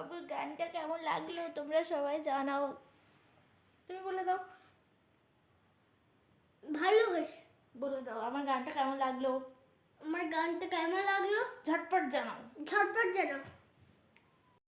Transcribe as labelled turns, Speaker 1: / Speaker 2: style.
Speaker 1: বাবুর গানটা কেমন লাগলো তোমরা সবাই জানাও। তুমি বলে দাও।
Speaker 2: ভালো হয়েছে।
Speaker 1: বলে দাও আমার গানটা কেমন লাগলো।
Speaker 2: আমার গানটা কেমন লাগলো?
Speaker 1: ঝটপট জানাও।
Speaker 2: ঝটপট জানাও।